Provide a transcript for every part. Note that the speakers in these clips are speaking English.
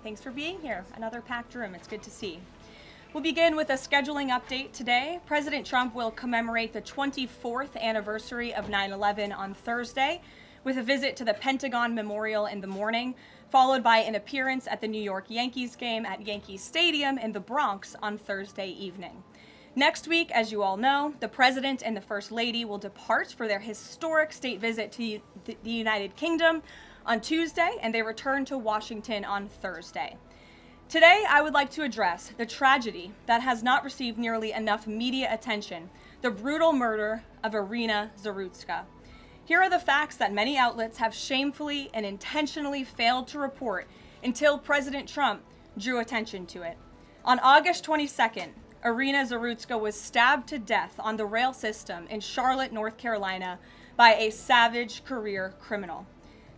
Thanks for being here. Another packed room. It's good to see. We'll begin with a scheduling update today. President Trump will commemorate the 24th anniversary of 9/11 on Thursday with a visit to the Pentagon Memorial in the morning, followed by an appearance at the New York Yankees game at Yankee Stadium in the Bronx on Thursday evening. Next week, as you all know, the President and the First Lady will depart for their historic state visit to the United Kingdom on Tuesday, and they return to Washington on Thursday. Today, I would like to address the tragedy that has not received nearly enough media attention, the brutal murder of Irina Zarutska. Here are the facts that many outlets have shamefully and intentionally failed to report until President Trump drew attention to it. On August 22nd, Irina Zarutska was stabbed to death on the rail system in Charlotte, North Carolina, by a savage career criminal.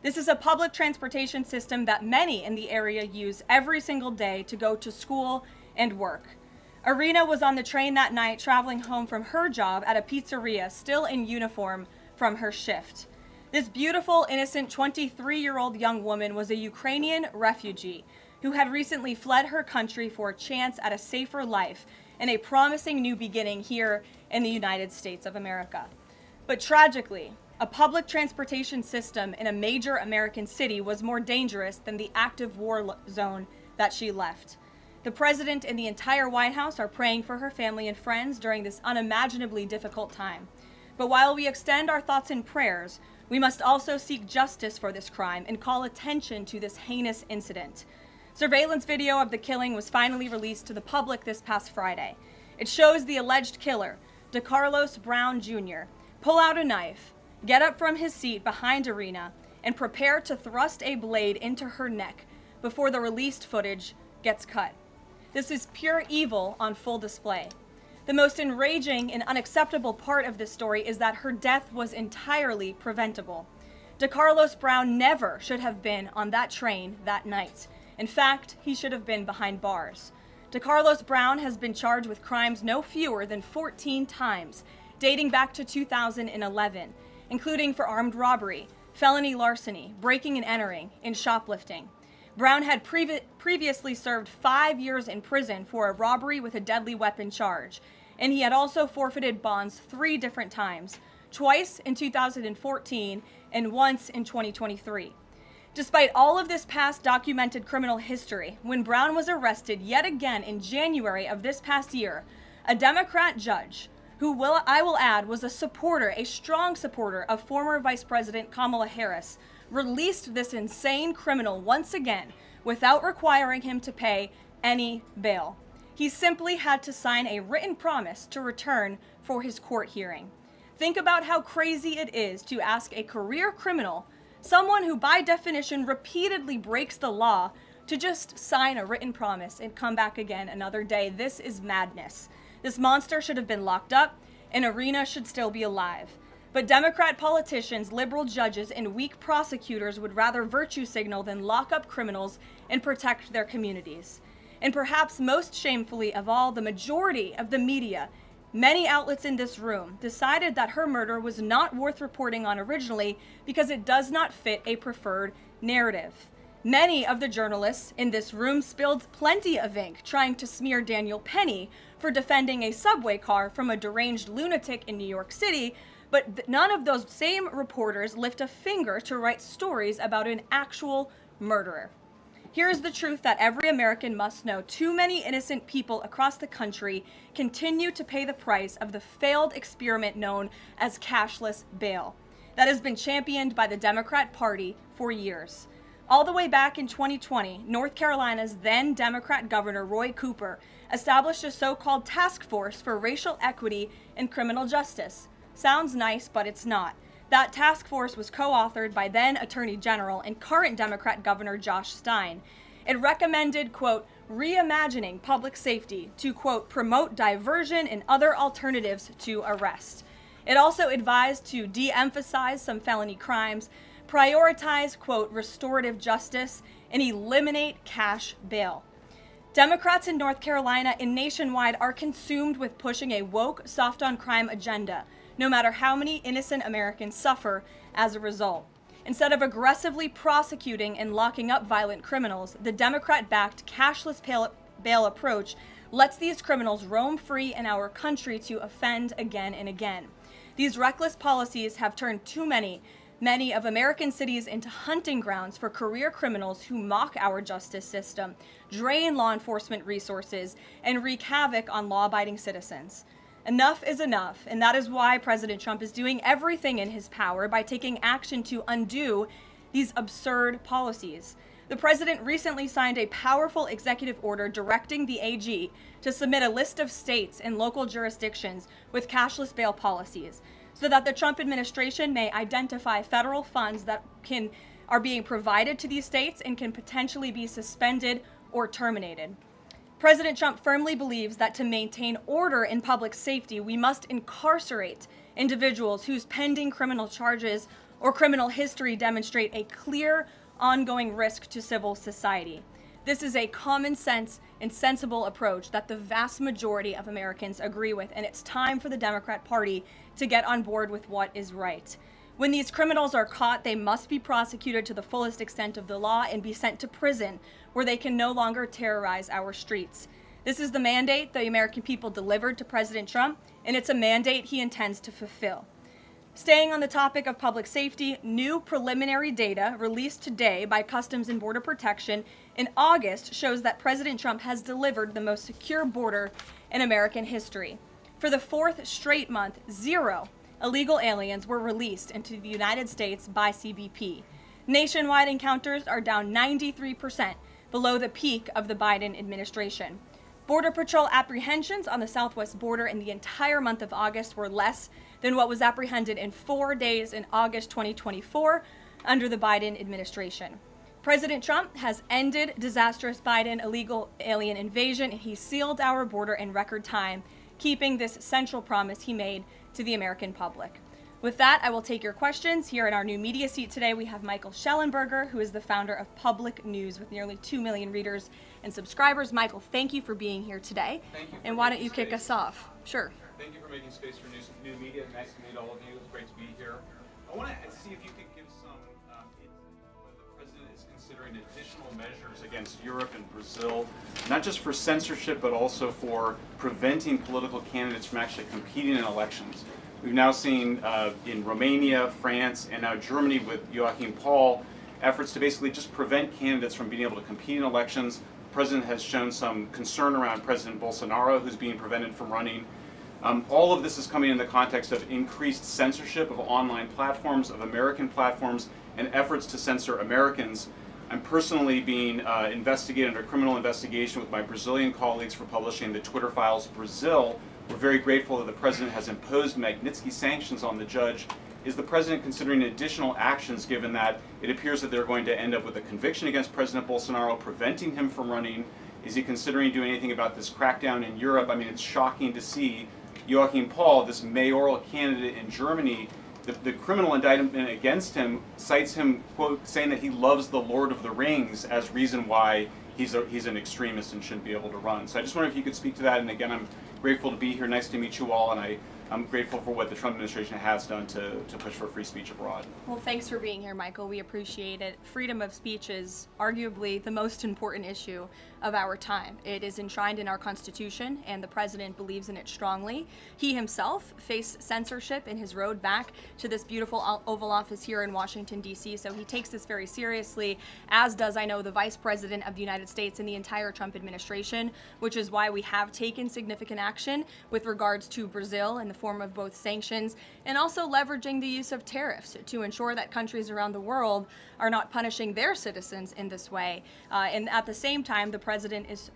This is a public transportation system that many in the area use every single day to go to school and work. Irina was on the train that night traveling home from her job at a pizzeria, still in uniform from her shift. This beautiful, innocent 23-year-old young woman was a Ukrainian refugee who had recently fled her country for a chance at a safer life and a promising new beginning here in the United States of America. But tragically, a public transportation system in a major American city was more dangerous than the active war zone that she left. The President and the entire White House are praying for her family and friends during this unimaginably difficult time. But while we extend our thoughts and prayers, we must also seek justice for this crime and call attention to this heinous incident. Surveillance video of the killing was finally released to the public this past Friday. It shows the alleged killer, DeCarlos Brown Jr., pull out a knife, get up from his seat behind Irina, and prepare to thrust a blade into her neck before the released footage gets cut. This is pure evil on full display. The most enraging and unacceptable part of this story is that her death was entirely preventable. DeCarlos Brown never should have been on that train that night. In fact, he should have been behind bars. DeCarlos Brown has been charged with crimes no fewer than 14 times, dating back to 2011, including for armed robbery, felony larceny, breaking and entering, and shoplifting. Brown had previously served 5 years in prison for a robbery with a deadly weapon charge, and he had also forfeited bonds 3 different times, twice in 2014 and once in 2023. Despite all of this past documented criminal history, when Brown was arrested yet again in January of this past year, a Democrat judge, who I will add was a strong supporter of former Vice President Kamala Harris, released this insane criminal once again without requiring him to pay any bail. He simply had to sign a written promise to return for his court hearing. Think about how crazy it is to ask a career criminal, someone who by definition repeatedly breaks the law, to just sign a written promise and come back again another day. This is madness. This monster should have been locked up, and Irina should still be alive. But Democrat politicians, liberal judges, and weak prosecutors would rather virtue signal than lock up criminals and protect their communities. And perhaps most shamefully of all, the majority of the media, many outlets in this room, decided that her murder was not worth reporting on originally because it does not fit a preferred narrative. Many of the journalists in this room spilled plenty of ink trying to smear Daniel Penny for defending a subway car from a deranged lunatic in New York City, but none of those same reporters lift a finger to write stories about an actual murderer. Here is the truth that every American must know. Too many innocent people across the country continue to pay the price of the failed experiment known as cashless bail that has been championed by the Democrat Party for years. All the way back in 2020, North Carolina's then Democrat Governor Roy Cooper established a so-called task force for racial equity and criminal justice. Sounds nice, but it's not. That task force was co-authored by then Attorney General and current Democrat Governor Josh Stein. It recommended, quote, reimagining public safety to, quote, promote diversion and other alternatives to arrest. It also advised to de-emphasize some felony crimes, prioritize, quote, restorative justice, and eliminate cash bail. Democrats in North Carolina and nationwide are consumed with pushing a woke, soft-on-crime agenda, no matter how many innocent Americans suffer as a result. Instead of aggressively prosecuting and locking up violent criminals, the Democrat-backed cashless bail approach lets these criminals roam free in our country to offend again and again. These reckless policies have turned too many of American cities into hunting grounds for career criminals who mock our justice system, drain law enforcement resources, and wreak havoc on law-abiding citizens. Enough is enough, and that is why President Trump is doing everything in his power by taking action to undo these absurd policies. The president recently signed a powerful executive order directing the AG to submit a list of states and local jurisdictions with cashless bail policies so that the Trump administration may identify federal funds that are being provided to these states and can potentially be suspended or terminated. President Trump firmly believes that to maintain order in public safety, we must incarcerate individuals whose pending criminal charges or criminal history demonstrate a clear, ongoing risk to civil society. This is a common sense and sensible approach that the vast majority of Americans agree with, and it's time for the Democrat Party to get on board with what is right. When these criminals are caught, they must be prosecuted to the fullest extent of the law and be sent to prison, where they can no longer terrorize our streets. This is the mandate the American people delivered to President Trump, and it's a mandate he intends to fulfill. Staying on the topic of public safety, new preliminary data released today by Customs and Border Protection in August shows that President Trump has delivered the most secure border in American history. For the fourth straight month, 0 illegal aliens were released into the United States by CBP. Nationwide encounters are down 93% below the peak of the Biden administration. Border Patrol apprehensions on the southwest border in the entire month of August were less than what was apprehended in 4 days in August 2024 under the Biden administration. President Trump has ended disastrous Biden illegal alien invasion, and he sealed our border in record time, keeping this central promise he made to the American public. With that, I will take your questions. Here in our new media seat today, we have Michael Schellenberger, who is the founder of Public News with nearly 2 million readers and subscribers. Michael, thank you for being here today. Thank you. And why don't you kick us off? Sure. Thank you for making space for new media. Nice to meet all of you. It's great to be here. I want to see if you could give some whether the president is considering additional measures against Europe and Brazil, not just for censorship, but also for preventing political candidates from actually competing in elections. We've now seen in Romania, France, and now Germany with Joachim Paul, efforts to basically just prevent candidates from being able to compete in elections. The president has shown some concern around President Bolsonaro, who's being prevented from running. All of this is coming in the context of increased censorship of online platforms, of American platforms, and efforts to censor Americans. I'm personally being investigated under criminal investigation with my Brazilian colleagues for publishing the Twitter Files Brazil. We're very grateful that the president has imposed Magnitsky sanctions on the judge. Is the president considering additional actions, given that it appears that they're going to end up with a conviction against President Bolsonaro, preventing him from running? Is he considering doing anything about this crackdown in Europe? I mean, it's shocking to see Joachim Paul, this mayoral candidate in Germany, the criminal indictment against him cites him, quote, saying that he loves the Lord of the Rings as reason why he's an extremist and shouldn't be able to run. So I just wonder if you could speak to that. And again, I'm grateful to be here. Nice to meet you all. And I'm grateful for what the Trump administration has done to push for free speech abroad. Well, thanks for being here, Michael. We appreciate it. Freedom of speech is arguably the most important issue of our time. It is enshrined in our Constitution, and the president believes in it strongly. He himself faced censorship in his road back to this beautiful Oval Office here in Washington, D.C., so he takes this very seriously, as does, I know, the Vice President of the United States and the entire Trump administration, which is why we have taken significant action with regards to Brazil in the form of both sanctions and also leveraging the use of tariffs to ensure that countries around the world are not punishing their citizens in this way. And at the same time, the president is,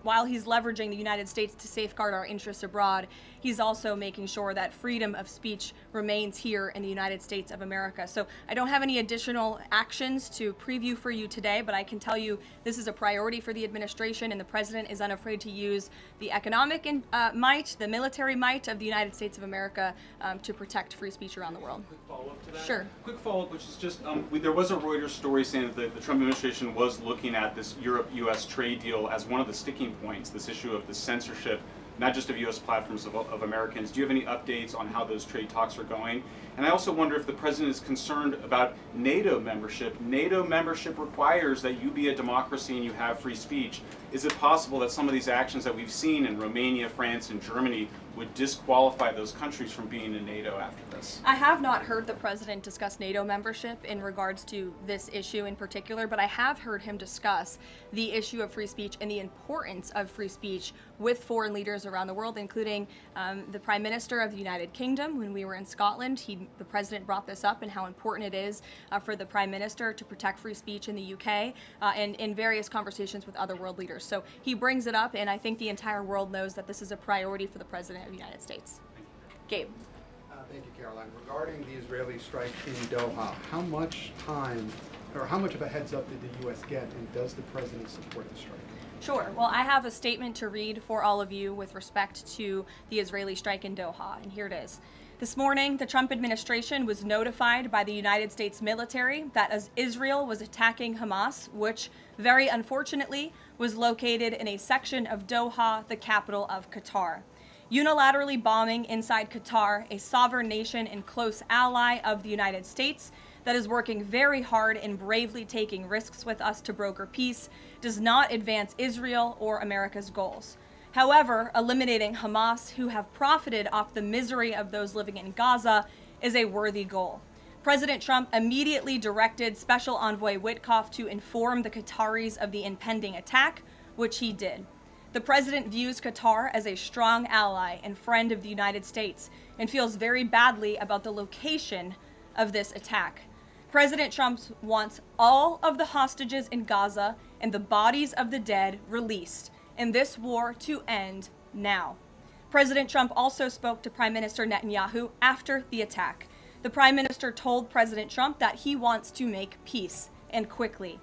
while he's leveraging the United States to safeguard our interests abroad, he's also making sure that freedom of speech remains here in the United States of America. So I don't have any additional actions to preview for you today, but I can tell you this is a priority for the administration, and the president is unafraid to use the economic might, the military might of the United States of America to protect free speech around the world. Quick follow-up to that? Sure. Quick follow-up, which is just, there was a Reuters story saying that the Trump administration was looking at this Europe-U.S. trade deal as one of the sticking points, this issue of the censorship, not just of U.S. platforms, of Americans. Do you have any updates on how those trade talks are going? And I also wonder if the president is concerned about NATO membership. NATO membership requires that you be a democracy and you have free speech. Is it possible that some of these actions that we've seen in Romania, France, and Germany would disqualify those countries from being in NATO after this? I have not heard the president discuss NATO membership in regards to this issue in particular, but I have heard him discuss the issue of free speech and the importance of free speech with foreign leaders around the world, including the Prime Minister of the United Kingdom. When we were in Scotland, the president brought this up and how important it is for the Prime Minister to protect free speech in the UK and in various conversations with other world leaders. So he brings it up, and I think the entire world knows that this is a priority for the President of the United States. Gabe. Thank you, Caroline. Regarding the Israeli strike in Doha, how much time or how much of a heads up did the U.S. get, and does the president support the strike? Sure. Well, I have a statement to read for all of you with respect to the Israeli strike in Doha, and here it is. This morning, the Trump administration was notified by the United States military that as Israel was attacking Hamas, which very unfortunately was located in a section of Doha, the capital of Qatar. Unilaterally bombing inside Qatar, a sovereign nation and close ally of the United States that is working very hard and bravely taking risks with us to broker peace, does not advance Israel or America's goals. However, eliminating Hamas, who have profited off the misery of those living in Gaza, is a worthy goal. President Trump immediately directed Special Envoy Witkoff to inform the Qataris of the impending attack, which he did. The president views Qatar as a strong ally and friend of the United States and feels very badly about the location of this attack. President Trump wants all of the hostages in Gaza and the bodies of the dead released, and this war to end now. President Trump also spoke to Prime Minister Netanyahu after the attack. The Prime Minister told President Trump that he wants to make peace, and quickly.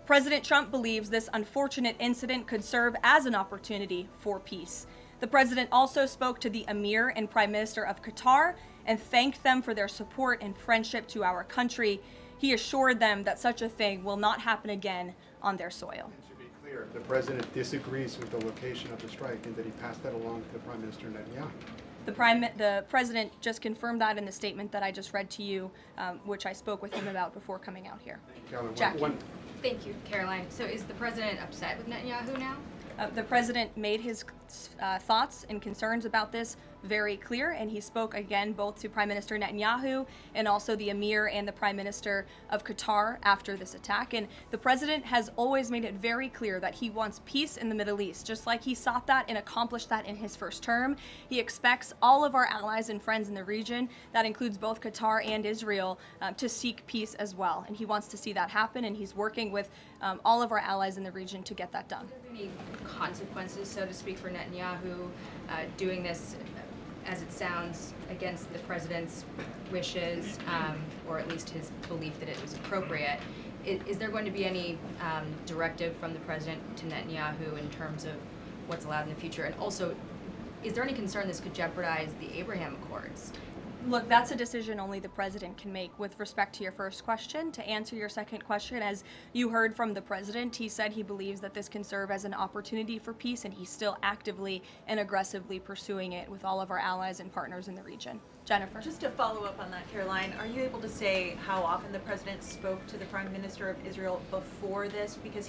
President Trump believes this unfortunate incident could serve as an opportunity for peace. The president also spoke to the Emir and Prime Minister of Qatar and thanked them for their support and friendship to our country. He assured them that such a thing will not happen again on their soil. And to be clear, the president disagrees with the location of the strike, and that he passed that along to Prime Minister Netanyahu. The president just confirmed that in the statement that I just read to you, which I spoke with him about before coming out here. Caroline, Jackie. Thank you, Caroline. So is the president upset with Netanyahu now? The president made his thoughts and concerns about this very clear, and he spoke again both to Prime Minister Netanyahu and also the Emir and the Prime Minister of Qatar after this attack. And the president has always made it very clear that he wants peace in the Middle East, just like he sought that and accomplished that in his first term. He expects all of our allies and friends in the region, that includes both Qatar and Israel, to seek peace as well. And he wants to see that happen, and he's working with all of our allies in the region to get that done. Are there any consequences, so to speak, for Netanyahu doing this, as it sounds, against the president's wishes, or at least his belief that it was appropriate? Is there going to be any directive from the president to Netanyahu in terms of what's allowed in the future? And also, is there any concern this could jeopardize the Abraham Accords? Look, that's a decision only the president can make. With respect to your first question, to answer your second question, as you heard from the president, he said he believes that this can serve as an opportunity for peace, and he's still actively and aggressively pursuing it with all of our allies and partners in the region. Jennifer. Just to follow up on that, Caroline, are you able to say how often the president spoke to the Prime Minister of Israel before this? Because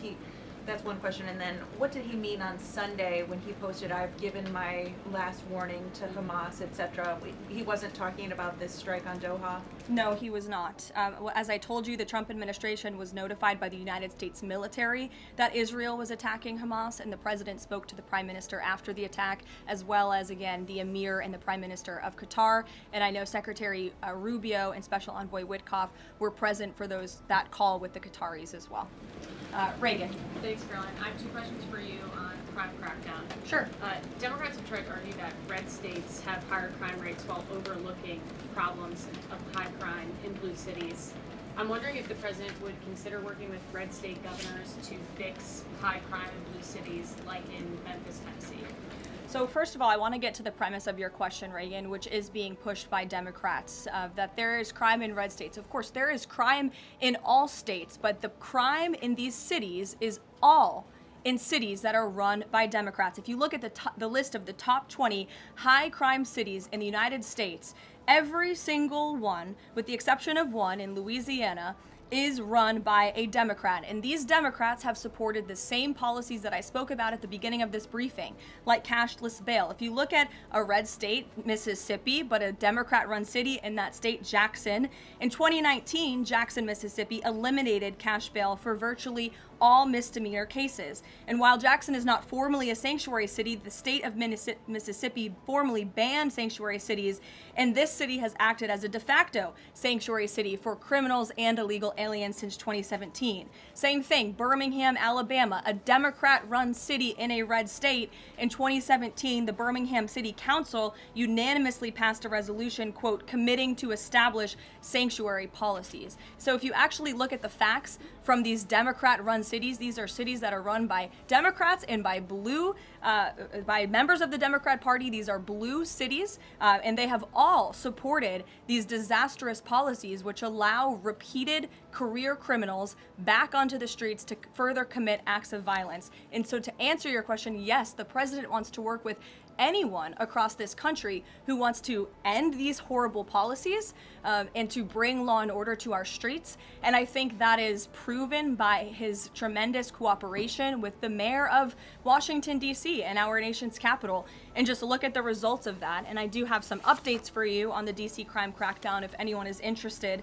that's one question. And then what did he mean on Sunday when he posted, "I've given my last warning to Hamas," etc.? He wasn't talking about this strike on Doha? No, he was not. As I told you, the Trump administration was notified by the United States military that Israel was attacking Hamas, and the president spoke to the Prime Minister after the attack, as well as, again, the Emir and the Prime Minister of Qatar. And I know Secretary Rubio and Special Envoy Witkoff were present for that call with the Qataris as well. Reagan. Thanks, Caroline. I have two questions for you on crime crackdown. Sure. Democrats have tried to argue that red states have higher crime rates while overlooking problems of high crime in blue cities. I'm wondering if the president would consider working with red state governors to fix high crime in blue cities, like in Memphis, Tennessee. So first of all, I want to get to the premise of your question, Reagan, which is being pushed by Democrats, that there is crime in red states. Of course, there is crime in all states, but the crime in these cities is all in cities that are run by Democrats. If you look at the list of the top 20 high crime cities in the United States, every single one, with the exception of one in Louisiana, is run by a Democrat. And these Democrats have supported the same policies that I spoke about at the beginning of this briefing, like cashless bail. If you look at a red state, Mississippi, but a Democrat-run city in that state, Jackson, in 2019, Jackson, Mississippi eliminated cash bail for virtually all misdemeanor cases. And while Jackson is not formally a sanctuary city, the state of Mississippi formally banned sanctuary cities, and this city has acted as a de facto sanctuary city for criminals and illegal aliens since 2017. Same thing, Birmingham, Alabama, a Democrat-run city in a red state. In 2017, the Birmingham City Council unanimously passed a resolution, quote, committing to establish sanctuary policies. So if you actually look at the facts from these Democrat-run cities, these are cities that are run by Democrats and by by members of the Democrat Party. These are blue cities, and they have all supported these disastrous policies which allow repeated career criminals back onto the streets to further commit acts of violence. And so to answer your question, yes, the president wants to work with anyone across this country who wants to end these horrible policies and to bring law and order to our streets. And I think that is proven by his tremendous cooperation with the mayor of Washington, D.C. and our nation's capital. And just look at the results of that. And I do have some updates for you on the D.C. crime crackdown if anyone is interested.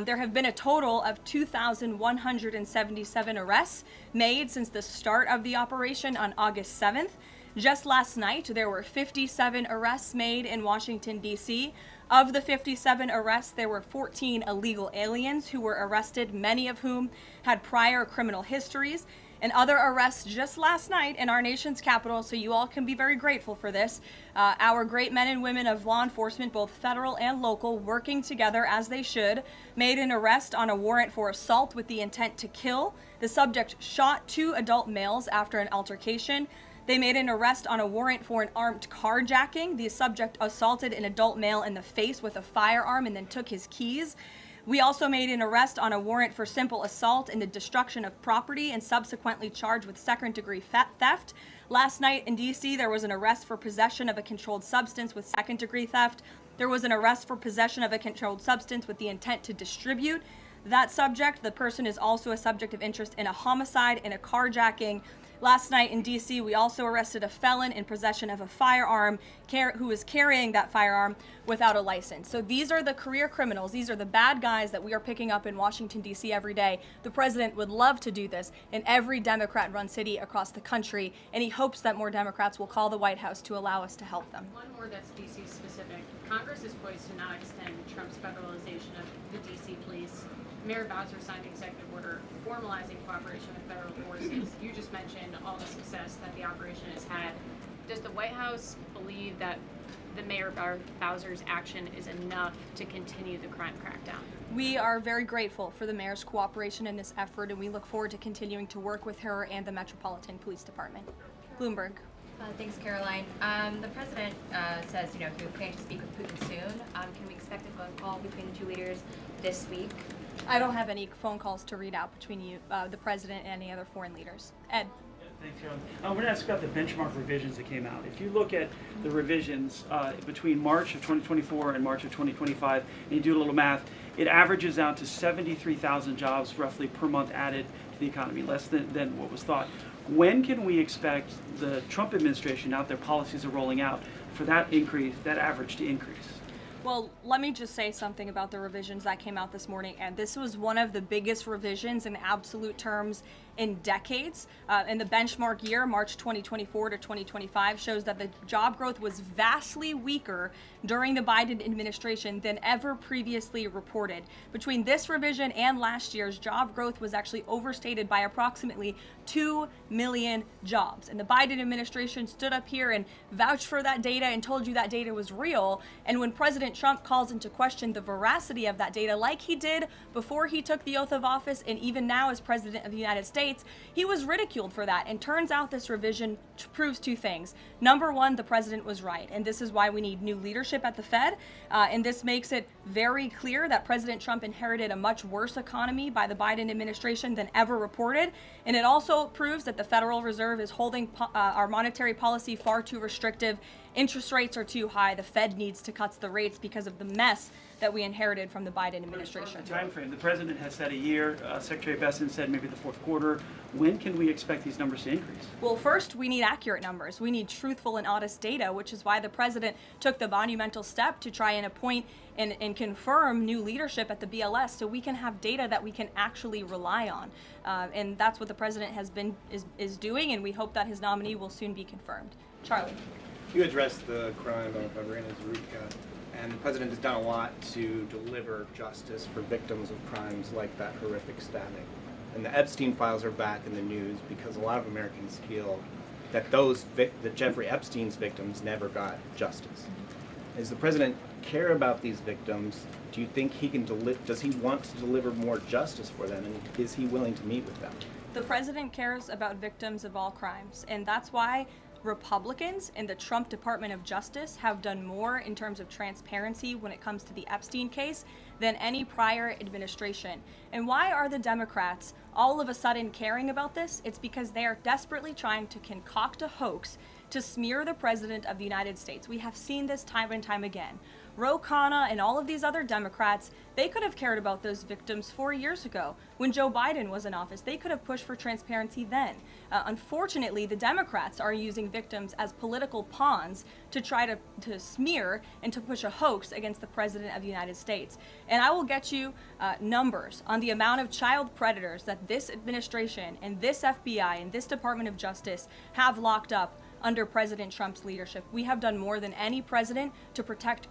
There have been a total of 2,177 arrests made since the start of the operation on August 7th. Just last night, there were 57 arrests made in Washington, D.C. Of the 57 arrests, there were 14 illegal aliens who were arrested, many of whom had prior criminal histories. And other arrests just last night in our nation's capital, so you all can be very grateful for this. Our great men and women of law enforcement, both federal and local, working together as they should, made an arrest on a warrant for assault with the intent to kill. The subject shot 2 adult males after an altercation. They made an arrest on a warrant for an armed carjacking. The subject assaulted an adult male in the face with a firearm and then took his keys. We also made an arrest on a warrant for simple assault and the destruction of property and subsequently charged with second-degree theft. Last night in D.C., there was an arrest for possession of a controlled substance with second-degree theft. There was an arrest for possession of a controlled substance with the intent to distribute that subject. The person is also a subject of interest in a homicide and a carjacking. Last night in D.C., we also arrested a felon in possession of a firearm who was carrying that firearm without a license. So these are the career criminals. These are the bad guys that we are picking up in Washington, D.C. every day. The president would love to do this in every Democrat-run city across the country, and he hopes that more Democrats will call the White House to allow us to help them. One more that's D.C. specific. Congress is poised to not extend Trump's federalization of the D.C. police. Mayor Bowser signed an executive order formalizing cooperation with federal forces. You just mentioned all the success that the operation has had. Does the White House believe that the Mayor Bowser's action is enough to continue the crime crackdown? We are very grateful for the mayor's cooperation in this effort, and we look forward to continuing to work with her and the Metropolitan Police Department. Bloomberg. Thanks, Caroline. The president says, he plans to speak with Putin soon. Can we expect a phone call between the two leaders this week? I don't have any phone calls to read out between you, the president, and any other foreign leaders. Ed. Thanks, Carolyn. I want to ask about the benchmark revisions that came out. If you look at the revisions between March of 2024 and March of 2025, and you do a little math, it averages out to 73,000 jobs roughly per month added to the economy, less than what was thought. When can we expect the Trump administration, now their policies are rolling out, for that average to increase? Well, let me just say something about the revisions that came out this morning. And this was one of the biggest revisions in absolute terms in decades. And the benchmark year, March 2024 to 2025, shows that the job growth was vastly weaker during the Biden administration than ever previously reported. Between this revision and last year's, job growth was actually overstated by approximately 2 million jobs. And the Biden administration stood up here and vouched for that data and told you that data was real. And when President Trump calls into question the veracity of that data, like he did before he took the oath of office and even now as President of the United States, States, he was ridiculed for that. And turns out this revision proves two things. Number one, the president was right, and this is why we need new leadership at the Fed. And this makes it very clear that President Trump inherited a much worse economy by the Biden administration than ever reported. And it also proves that the Federal Reserve is holding our monetary policy far too restrictive. Interest rates are too high. The Fed needs to cut the rates because of the mess that we inherited from the Biden administration. Time frame. The president has said a year. Secretary Bessent said maybe the fourth quarter. When can we expect these numbers to increase? Well, first, we need accurate numbers. We need truthful and honest data, which is why the president took the monumental step to try and appoint and confirm new leadership at the BLS so we can have data that we can actually rely on. And that's what the president is doing, and we hope that his nominee will soon be confirmed. Charlie. You addressed the crime of Irina Zarutska, and the president has done a lot to deliver justice for victims of crimes like that horrific stabbing. And the Epstein files are back in the news because a lot of Americans feel that that Jeffrey Epstein's victims never got justice. Does the president care about these victims? Do you think he can does he want to deliver more justice for them, and is he willing to meet with them? The president cares about victims of all crimes, and that's why Republicans in the Trump Department of Justice have done more in terms of transparency when it comes to the Epstein case than any prior administration. And why are the Democrats all of a sudden caring about this? It's because they are desperately trying to concoct a hoax to smear the President of the United States. We have seen this time and time again. Ro Khanna and all of these other Democrats, they could have cared about those victims 4 years ago. When Joe Biden was in office, they could have pushed for transparency then. Unfortunately, the Democrats are using victims as political pawns to try to smear and to push a hoax against the President of the United States. And I will get you numbers on the amount of child predators that this administration and this FBI and this Department of Justice have locked up under President Trump's leadership. We have done more than any president to protect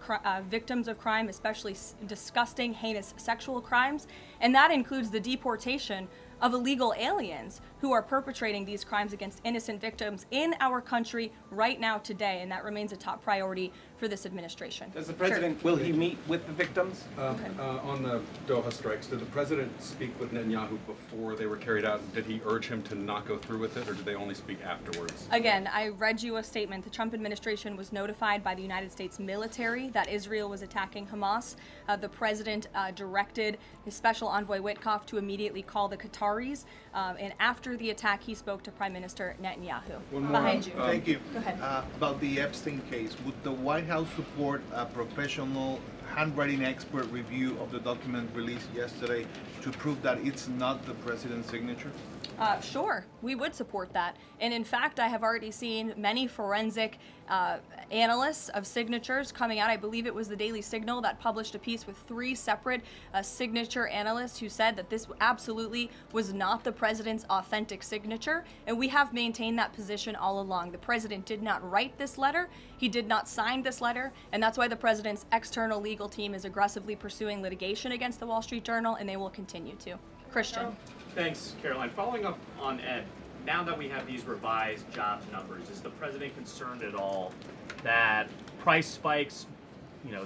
victims of crime, especially disgusting, heinous sexual crimes, and that includes the deportation of illegal aliens who are perpetrating these crimes against innocent victims in our country right now today, and that remains a top priority for this administration. Does the president, will he meet with the victims? On the Doha strikes, did the president speak with Netanyahu before they were carried out? Did he urge him to not go through with it, or did they only speak afterwards? Again, I read you a statement. The Trump administration was notified by the United States military that Israel was attacking Hamas. The president directed his special envoy Witkoff to immediately call the Qataris, and after the attack, he spoke to Prime Minister Netanyahu. One more. Behind you. Thank you. Go ahead. About the Epstein case, would the White House support a professional handwriting expert review of the document released yesterday to prove that it's not the president's signature? Sure, we would support that. And in fact, I have already seen many forensic analysts of signatures coming out. I believe it was the Daily Signal that published a piece with 3 separate signature analysts who said that this absolutely was not the president's authentic signature. And we have maintained that position all along. The president did not write this letter. He did not sign this letter. And that's why the president's external legal team is aggressively pursuing litigation against the Wall Street Journal, and they will continue to. Christian. Thanks, Caroline. Following up on Ed, now that we have these revised jobs numbers, is the president concerned at all that price spikes,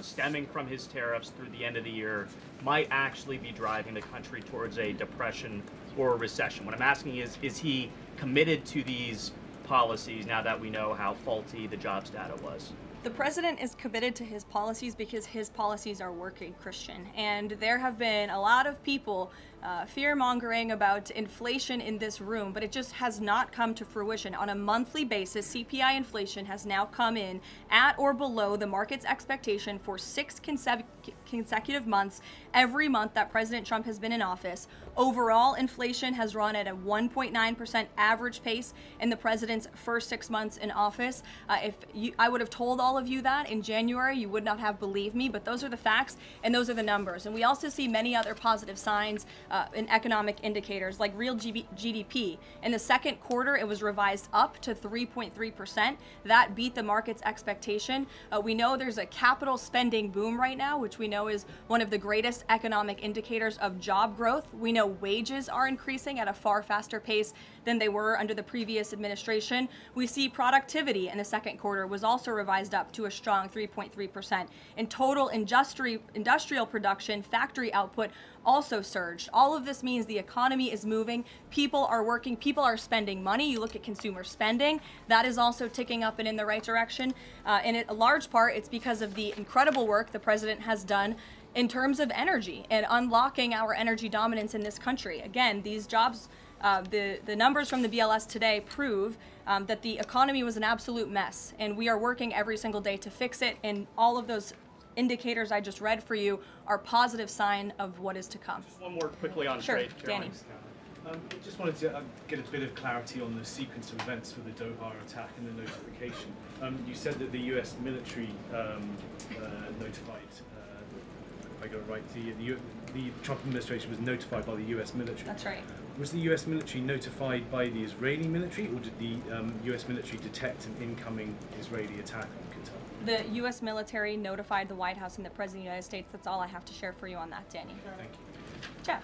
stemming from his tariffs through the end of the year might actually be driving the country towards a depression or a recession? What I'm asking is he committed to these policies now that we know how faulty the jobs data was? The president is committed to his policies because his policies are working, Christian. And there have been a lot of people fear-mongering about inflation in this room, but it just has not come to fruition. On a monthly basis, CPI inflation has now come in at or below the market's expectation for 6 consecutive months, every month that President Trump has been in office. Overall, inflation has run at a 1.9% average pace in the president's first 6 months in office. I would have told all of you that in January, you would not have believed me, but those are the facts and those are the numbers. And we also see many other positive signs in economic indicators like real GDP. In the second quarter, it was revised up to 3.3%. That beat the market's expectation. We know there's a capital spending boom right now, which we know is one of the greatest economic indicators of job growth. We know wages are increasing at a far faster pace than they were under the previous administration. We see productivity in the second quarter was also revised up to a strong 3.3%. And total industrial production, factory output also surged. All of this means the economy is moving, people are working, people are spending money. You look at consumer spending, that is also ticking up and in the right direction. And a large part, it's because of the incredible work the president has done in terms of energy and unlocking our energy dominance in this country. Again, these jobs, the numbers from the BLS today prove that the economy was an absolute mess, and we are working every single day to fix it, and all of those indicators I just read for you are positive sign of what is to come. Just one more quickly on Sure, trade, Danny. I just wanted to get a bit of clarity on the sequence of events for the Doha attack and the notification. You said that the U.S. military notified, if I got it right, the Trump administration was notified by the U.S. military. That's right. Was the U.S. military notified by the Israeli military, or did the U.S. military detect an incoming Israeli attack on Qatar? The U.S. military notified the White House and the President of the United States. That's all I have to share for you on that, Danny. Thank you. Jeff.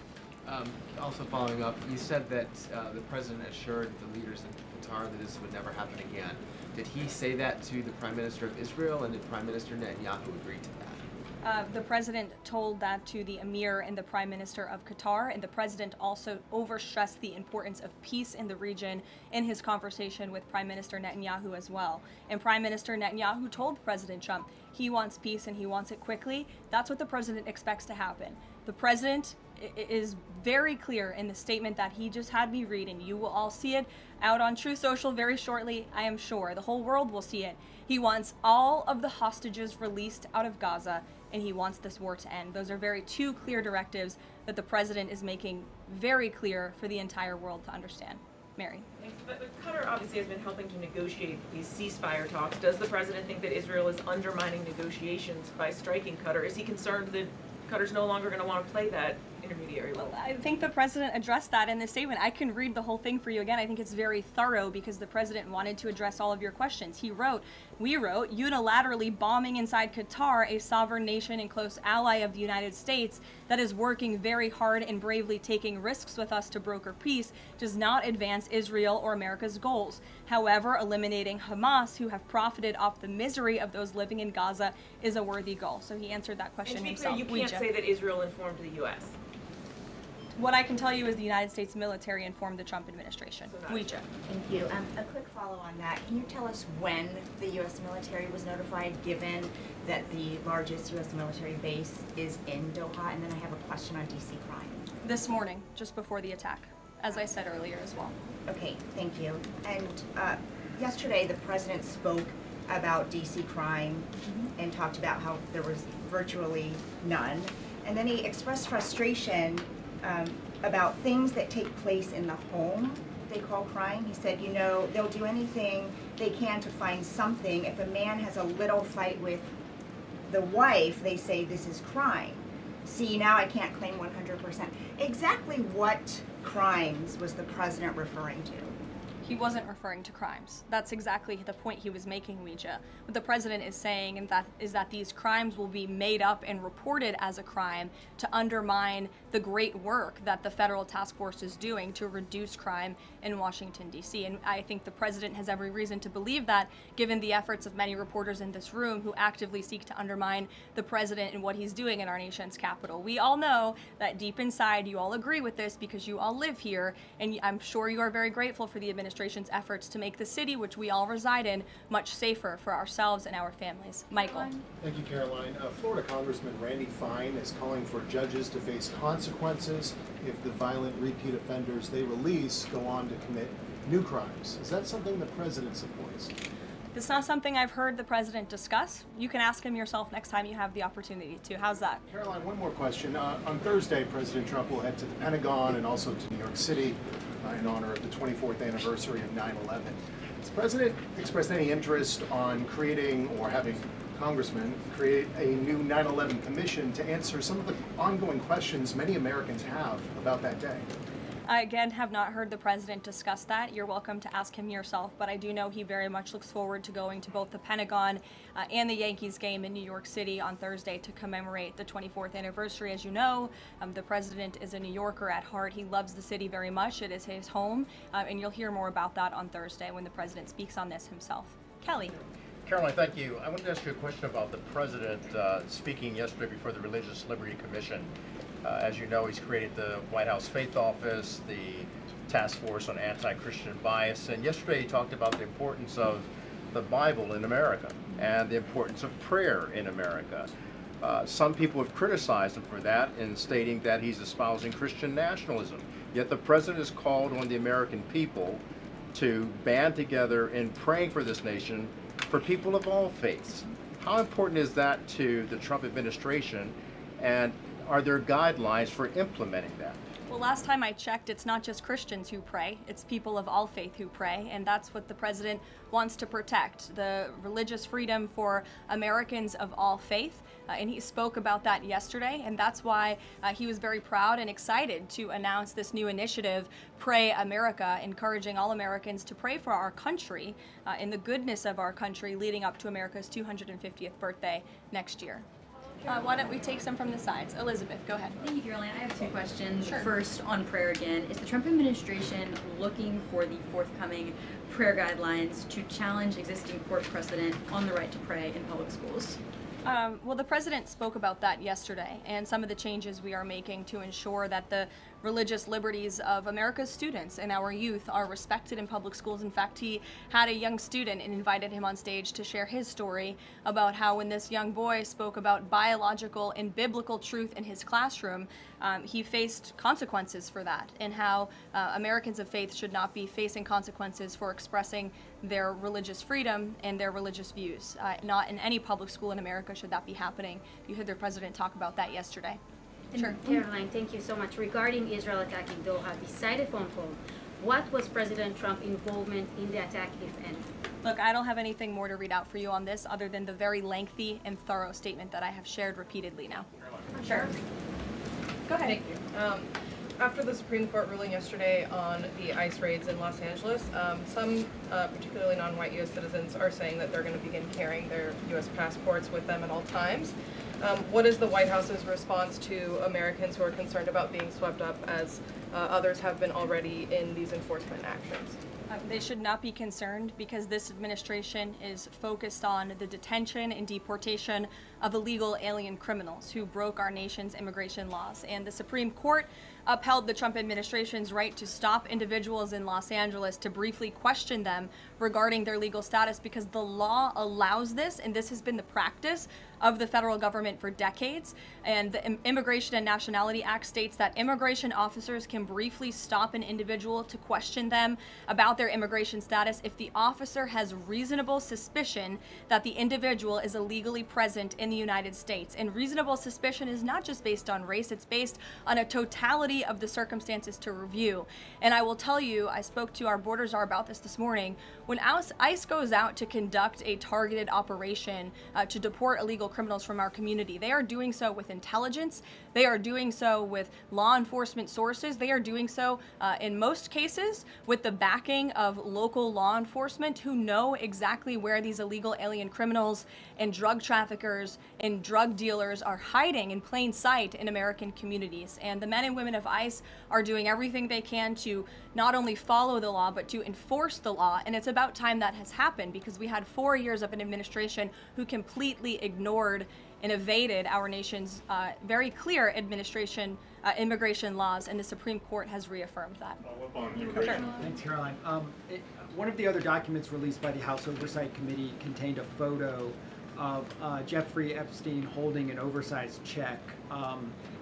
Also following up, you said that the president assured the leaders in Qatar that this would never happen again. Did he say that to the Prime Minister of Israel, and did Prime Minister Netanyahu agree to that? The president told that to the emir and the prime minister of Qatar, and the president also overstressed the importance of peace in the region in his conversation with Prime Minister Netanyahu as well. And Prime Minister Netanyahu told President Trump he wants peace and he wants it quickly. That's what the president expects to happen. The president is very clear in the statement that he just had me read, and you will all see it out on True Social very shortly, I am sure. The whole world will see it. He wants all of the hostages released out of Gaza, and he wants this war to end. Those are two clear directives that the president is making very clear for the entire world to understand. Mary. But Qatar obviously has been helping to negotiate these ceasefire talks. Does the president think that Israel is undermining negotiations by striking Qatar? Is he concerned that Qatar's no longer going to want to play that intermediary role? I think the president addressed that in the statement. I can read the whole thing for you again. I think it's very thorough because the president wanted to address all of your questions. We wrote, unilaterally bombing inside Qatar, a sovereign nation and close ally of the United States that is working very hard and bravely taking risks with us to broker peace, does not advance Israel or America's goals. However, eliminating Hamas, who have profited off the misery of those living in Gaza, is a worthy goal. So he answered that question himself. And to be clear, you can't say that Israel informed the U.S. What I can tell you is the United States military informed the Trump administration. Thank you. A quick follow on that. Can you tell us when the U.S. military was notified, given that the largest U.S. military base is in Doha? And then I have a question on D.C. crime. This morning, just before the attack, as I said earlier as well. Okay, thank you. And yesterday, the president spoke about D.C. crime and talked about how there was virtually none. And then he expressed frustration about things that take place in the home they call crime. He said, they'll do anything they can to find something. If a man has a little fight with the wife, they say this is crime. See, now I can't claim 100%. Exactly what crimes was the president referring to? He wasn't referring to crimes. That's exactly the point he was making, Ouija. What the president is saying is that these crimes will be made up and reported as a crime to undermine the great work that the federal task force is doing to reduce crime in Washington, D.C. And I think the president has every reason to believe that, given the efforts of many reporters in this room who actively seek to undermine the president and what he's doing in our nation's capital. We all know that deep inside you all agree with this because you all live here, and I'm sure you are very grateful for the administration's efforts to make the city, which we all reside in, much safer for ourselves and our families. Michael. Thank you, Caroline. Florida Congressman Randy Fine is calling for judges to face consequences if the violent repeat offenders they release go on to commit new crimes. Is that something the president supports? It's not something I've heard the president discuss. You can ask him yourself next time you have the opportunity to. How's that? Caroline, one more question. On Thursday, President Trump will head to the Pentagon and also to New York City in honor of the 24th anniversary of 9/11. Has the president expressed any interest on creating or having congressmen create a new 9/11 commission to answer some of the ongoing questions many Americans have about that day? I again have not heard the president discuss that. You're welcome to ask him yourself, but I do know he very much looks forward to going to both the Pentagon and the Yankees game in New York City on Thursday to commemorate the 24th anniversary. As you know, the president is a New Yorker at heart. He loves the city very much. It is his home, and you'll hear more about that on Thursday when the president speaks on this himself. Kelly. Caroline, thank you. I wanted to ask you a question about the president speaking yesterday before the Religious Liberty Commission. As you know, he's created the White House Faith Office, the Task Force on Anti-Christian Bias, and yesterday he talked about the importance of the Bible in America and the importance of prayer in America. Some people have criticized him for that in stating that he's espousing Christian nationalism. Yet the president has called on the American people to band together in praying for this nation for people of all faiths. How important is that to the Trump administration, and are there guidelines for implementing that? Well, last time I checked, it's not just Christians who pray, it's people of all faith who pray, and that's what the president wants to protect, the religious freedom for Americans of all faith. And he spoke about that yesterday, and that's why he was very proud and excited to announce this new initiative, Pray America, encouraging all Americans to pray for our country and the goodness of our country leading up to America's 250th birthday next year. Why don't we take some from the sides? Elizabeth, go ahead. Thank you, Caroline. I have two questions. Sure. First, on prayer again. Is the Trump administration looking for the forthcoming prayer guidelines to challenge existing court precedent on the right to pray in public schools? Well, the president spoke about that yesterday, and some of the changes we are making to ensure that the religious liberties of America's students and our youth are respected in public schools. In fact, he had a young student and invited him on stage to share his story about how when this young boy spoke about biological and biblical truth in his classroom, he faced consequences for that, and how Americans of faith should not be facing consequences for expressing their religious freedom and their religious views. Not in any public school in America should that be happening. You heard the president talk about that yesterday. Sure. Caroline, thank you so much. Regarding Israel attacking Doha, beside a phone call, what was President Trump's involvement in the attack, if any? Look, I don't have anything more to read out for you on this other than the very lengthy and thorough statement that I have shared repeatedly now. Sure. Go ahead. Thank you. After the Supreme Court ruling yesterday on the ICE raids in Los Angeles, some particularly non-white U.S. citizens are saying that they're going to begin carrying their U.S. passports with them at all times. What is the White House's response to Americans who are concerned about being swept up, as others have been already, in these enforcement actions? They should not be concerned, because this administration is focused on the detention and deportation of illegal alien criminals who broke our nation's immigration laws. And the Supreme Court upheld the Trump administration's right to stop individuals in Los Angeles to briefly question them regarding their legal status, because the law allows this, and this has been the practice of the federal government for decades. And the Immigration and Nationality Act states that immigration officers can briefly stop an individual to question them about their immigration status if the officer has reasonable suspicion that the individual is illegally present in the United States. And reasonable suspicion is not just based on race, it's based on a totality of the circumstances to review. And I will tell you, I spoke to our border czar about this morning. When ICE goes out to conduct a targeted operation to deport illegal criminals from our community, they are doing so with intelligence, they are doing so with law enforcement sources, they are doing so in most cases with the backing of local law enforcement who know exactly where these illegal alien criminals and drug traffickers and drug dealers are hiding in plain sight in American communities. And the men and women of ICE are doing everything they can to not only follow the law, but to enforce the law. And it's about time that has happened, because we had 4 years of an administration who completely ignored and evaded our nation's very clear immigration laws, and the Supreme Court has reaffirmed that. Sure. Thanks, Caroline. One of the other documents released by the House Oversight Committee contained a photo of Jeffrey Epstein holding an oversized check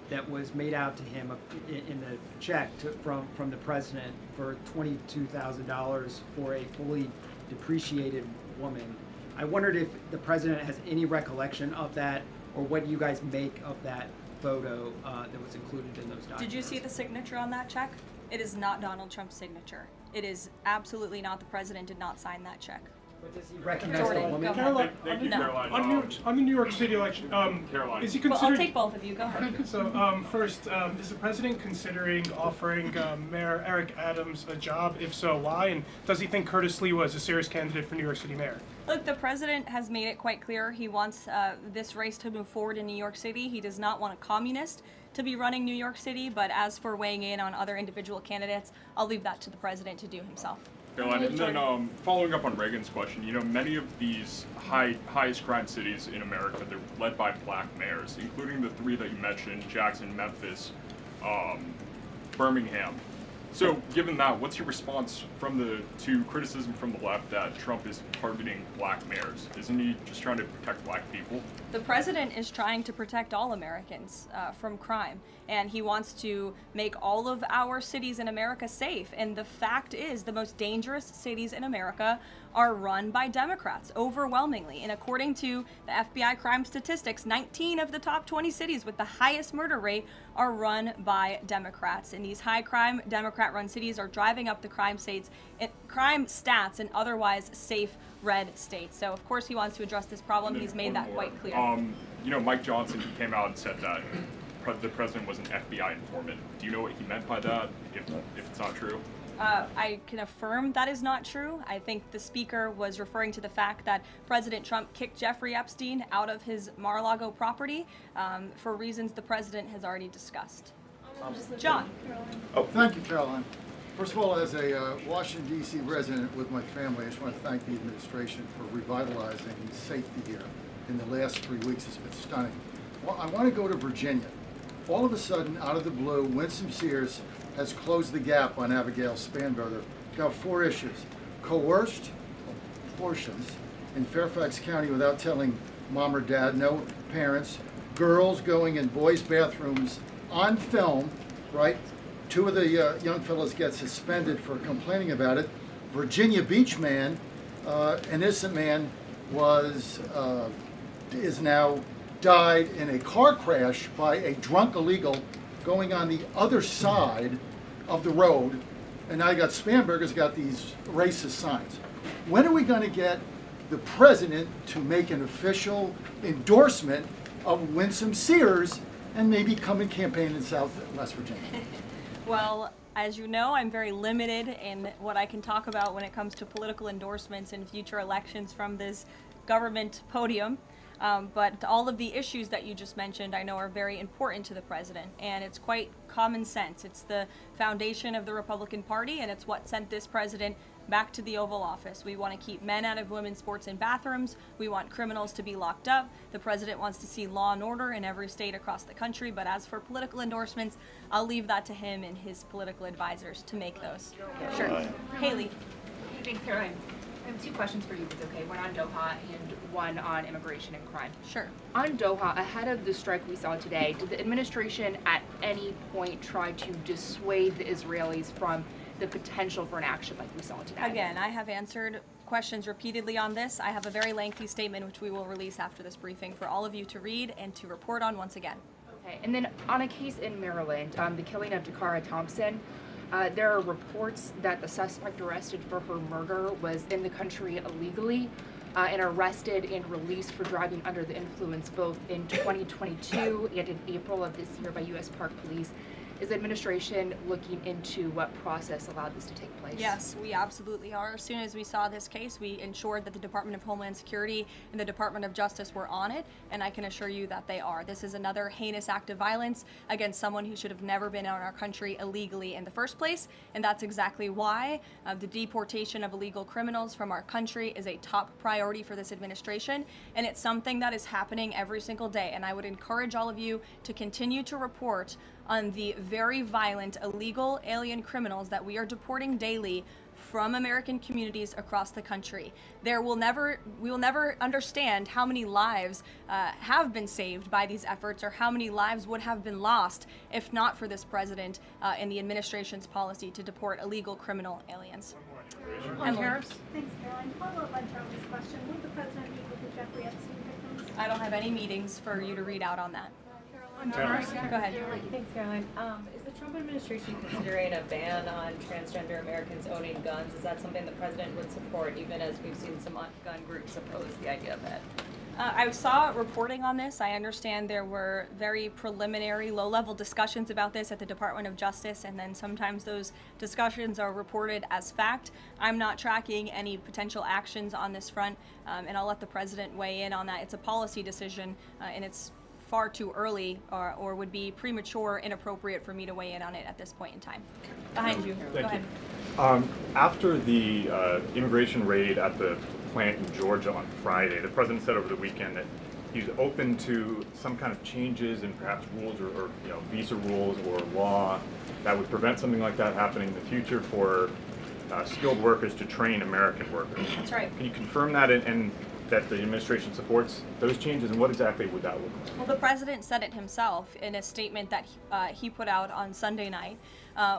that was made out to him in the check from the president for $22,000 for a fully depreciated woman. I wondered if the president has any recollection of that, or what you guys make of that photo that was included in those documents. Did you see the signature on that check? It is not Donald Trump's signature. It is absolutely not. The president did not sign that check. But does he recognize Jordan, the woman? go Caroline, ahead. on the, No. on the New York City election, Caroline. is he Well, considering? I'll take both of you. Go ahead. So first, is the president considering offering Mayor Eric Adams a job? If so, why? And does he think Curtis Lee was a serious candidate for New York City mayor? Look, the president has made it quite clear he wants this race to move forward in New York City. He does not want a communist to be running New York City, but as for weighing in on other individual candidates, I'll leave that to the president to do himself. Caroline, and then following up on Reagan's question, you know, many of these highest crime cities in America, they're led by black mayors, including the three that you mentioned, Jackson, Memphis, Birmingham. So given that, what's your response to criticism from the left that Trump is targeting black mayors? Isn't he just trying to protect black people? The president is trying to protect all Americans from crime, and he wants to make all of our cities in America safe. And the fact is, the most dangerous cities in America are run by Democrats, overwhelmingly. And according to the FBI crime statistics, 19 of the top 20 cities with the highest murder rate are run by Democrats. And these high crime Democrat-run cities are driving up the crime stats in otherwise safe red states. So of course he wants to address this problem. He's made that quite clear. You know, Mike Johnson, he came out and said that the president was an FBI informant. Do you know what he meant by that, if it's not true? I can affirm that is not true. I think the speaker was referring to the fact that President Trump kicked Jeffrey Epstein out of his Mar-a-Lago property for reasons the president has already discussed. John. Oh, thank you, Caroline. First of all, as a Washington, D.C. resident with my family, I just want to thank the administration for revitalizing safety here. In the last 3 weeks, it's been stunning. Well, I want to go to Virginia. All of a sudden, out of the blue, Winsome Sears has closed the gap on Abigail Spanberger. Got 4 issues. Coerced abortions in Fairfax County without telling mom or dad, no parents. Girls going in boys' bathrooms on film, right? 2 of the young fellows get suspended for complaining about it. Virginia Beach man, an innocent man, is now died in a car crash by a drunk illegal going on the other side of the road. And now you got Spanberger's got these racist signs. When are we going to get the president to make an official endorsement of Winsome Sears and maybe come and campaign in West Virginia? Well, as you know, I'm very limited in what I can talk about when it comes to political endorsements in future elections from this government podium. But all of the issues that you just mentioned I know are very important to the president, and it's quite common sense. It's the foundation of the Republican Party, and it's what sent this president back to the Oval Office. We want to keep men out of women's sports and bathrooms. We want criminals to be locked up. The president wants to see law and order in every state across the country. But as for political endorsements, I'll leave that to him and his political advisors to make those. Sure. Haley. Thanks, Caroline. I have 2 questions for you, if it's okay. One on Doha and one on immigration and crime. Sure. On Doha, ahead of the strike we saw today, did the administration at any point try to dissuade the Israelis from the potential for an action like we saw today? Again, I have answered questions repeatedly on this. I have a very lengthy statement which we will release after this briefing for all of you to read and to report on once again. Okay, and then on a case in Maryland, the killing of Dakara Thompson, there are reports that the suspect arrested for her murder was in the country illegally and arrested and released for driving under the influence both in 2022 and in April of this year by U.S. Park Police. Is the administration looking into what process allowed this to take place? Yes, we absolutely are. As soon as we saw this case, we ensured that the Department of Homeland Security and the Department of Justice were on it, and I can assure you that they are. This is another heinous act of violence against someone who should have never been in our country illegally in the first place, and that's exactly why the deportation of illegal criminals from our country is a top priority for this administration, and it's something that is happening every single day. And I would encourage all of you to continue to report on the very violent illegal alien criminals that we are deporting daily from American communities across the country. We will never understand how many lives have been saved by these efforts, or how many lives would have been lost if not for this president and the administration's policy to deport illegal criminal aliens. Emily. Thanks, Caroline. Follow up on Charlie's question. Would the president meet with the Jeffrey Epstein victims? I don't have any meetings for you to read out on that. Caroline. Go ahead. Thanks, Caroline. Is the Trump administration considering a ban on transgender Americans owning guns? Is that something the president would support, even as we've seen some gun groups oppose the idea of it? I saw reporting on this. I understand there were very preliminary, low-level discussions about this at the Department of Justice, and then sometimes those discussions are reported as fact. I'm not tracking any potential actions on this front, and I'll let the president weigh in on that. It's a policy decision, and it's far too early or would be premature, inappropriate for me to weigh in on it at this point in time. Behind you. Go ahead. After the immigration raid at the plant in Georgia on Friday, the president said over the weekend that he's open to some kind of changes in perhaps rules or visa rules or law that would prevent something like that happening in the future for skilled workers to train American workers. That's right. Can you confirm that and that the administration supports those changes, and what exactly would that look like? Well, the president said it himself in a statement that he put out on Sunday night,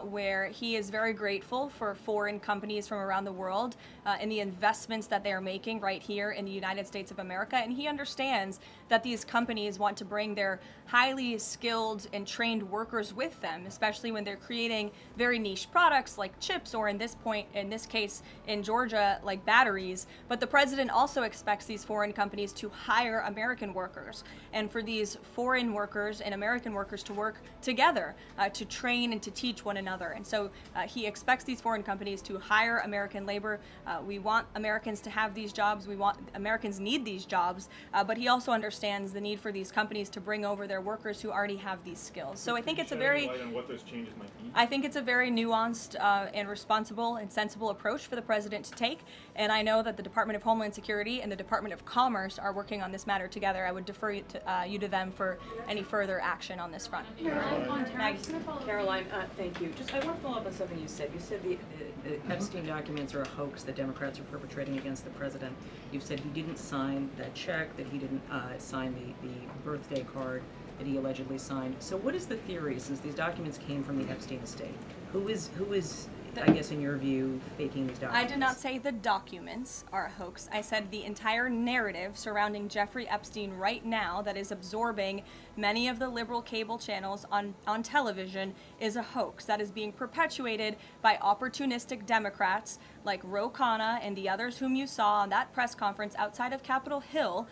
where he is very grateful for foreign companies from around the world and the investments that they are making right here in the United States of America. And he understands that these companies want to bring their highly skilled and trained workers with them, especially when they're creating very niche products like chips, or in this case in Georgia, like batteries. But the president also expects these foreign companies to hire American workers, and for these foreign workers and American workers to work together to train and to teach one another. And so he expects these foreign companies to hire American labor. We want Americans to have these jobs. Americans need these jobs, but he also understands the need for these companies to bring over their workers who already have these skills. So I think it's a very what those changes might be? I think it's a very nuanced and responsible and sensible approach for the president to take. And I know that the Department of Homeland Security and the Department of Commerce are working on this matter together. I would defer you to them for any further action on this front. Caroline, thank you. I want to follow up on something you said. You said the Epstein documents are a hoax that Democrats are perpetrating against the president. You've said he didn't sign that check, that he didn't sign the birthday card that he allegedly signed. So what is the theory, since these documents came from the Epstein estate? Who is I guess in your view, faking these documents? I did not say the documents are a hoax. I said the entire narrative surrounding Jeffrey Epstein right now that is absorbing many of the liberal cable channels on television is a hoax that is being perpetuated by opportunistic Democrats like Ro Khanna and the others whom you saw on that press conference outside of Capitol Hill,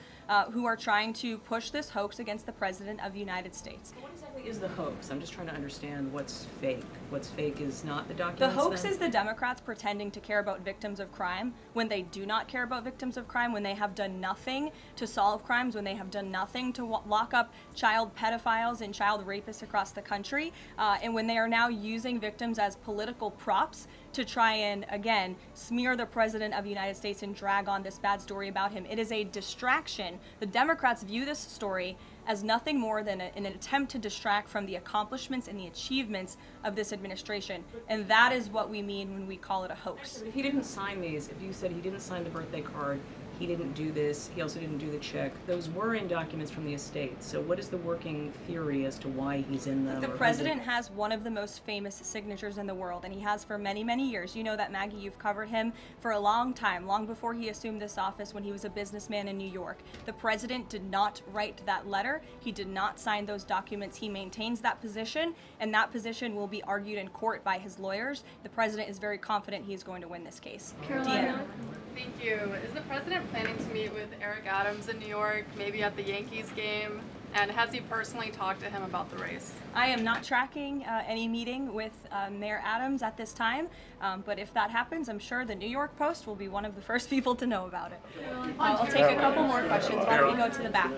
who are trying to push this hoax against the President of the United States. What exactly is the hoax? I'm just trying to understand what's fake. What's fake is not the The documents. hoax is the Democrats pretending to care about victims of crime when they do not care about victims of crime, when they have done nothing to solve crimes, when they have done nothing to lock up child pedophiles and child rapists across the country, and when they are now using victims as political props to try and, again, smear the President of the United States and drag on this bad story about him. It is a distraction. The Democrats view this story as nothing more than an attempt to distract from the accomplishments and the achievements of this administration. And that is what we mean when we call it a hoax. If he didn't sign these, if you said he didn't sign the birthday card, he didn't do this, he also didn't do the check, those were in documents from the estate. So what is the working theory as to why he's in them? The president has one of the most famous signatures in the world, and he has for many, many years. You know that, Maggie, you've covered him for a long time, long before he assumed this office when he was a businessman in New York. The president did not write that letter. He did not sign those documents. He maintains that position, and that position will be argued in court by his lawyers. The president is very confident he is going to win this case. Carolina, thank you. Is the president planning to meet with Eric Adams in New York, maybe at the Yankees game? And has he personally talked to him about the race? I am not tracking any meeting with Mayor Adams at this time, but if that happens, I'm sure the New York Post will be one of the first people to know about it. I'll take a couple more questions. Why don't we go to the back?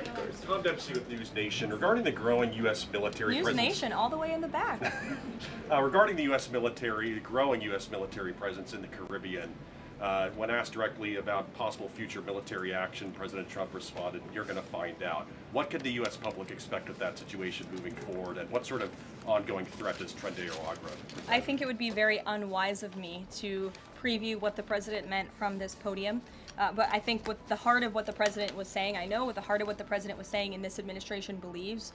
Tom Dempsey with News Nation. Regarding the growing U.S. military News presence, Nation, all the way in the back. regarding the U.S. military, the growing U.S. military presence in the Caribbean, when asked directly about possible future military action, President Trump responded, "You're going to find out." What can the U.S. public expect of that situation moving forward, and what sort of ongoing threat does Trendeo Agra present? I think it would be very unwise of me to preview what the president meant from this podium. But I think with the heart of what the president was saying, I know what the heart of what the president was saying and this administration believes,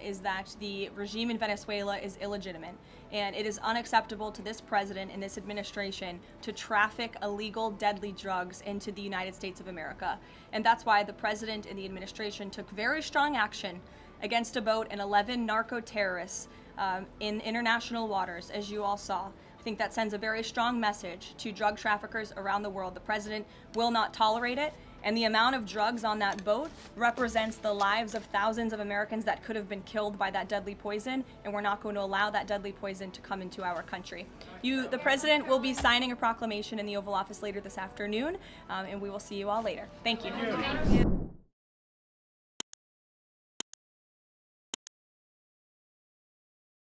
is that the regime in Venezuela is illegitimate. And it is unacceptable to this president and this administration to traffic illegal, deadly drugs into the United States of America. And that's why the president and the administration took very strong action against a boat and 11 narco-terrorists in international waters, as you all saw. I think that sends a very strong message to drug traffickers around the world. The president will not tolerate it, and the amount of drugs on that boat represents the lives of thousands of Americans that could have been killed by that deadly poison, and we're not going to allow that deadly poison to come into our country. The president will be signing a proclamation in the Oval Office later this afternoon, and we will see you all later. Thank you.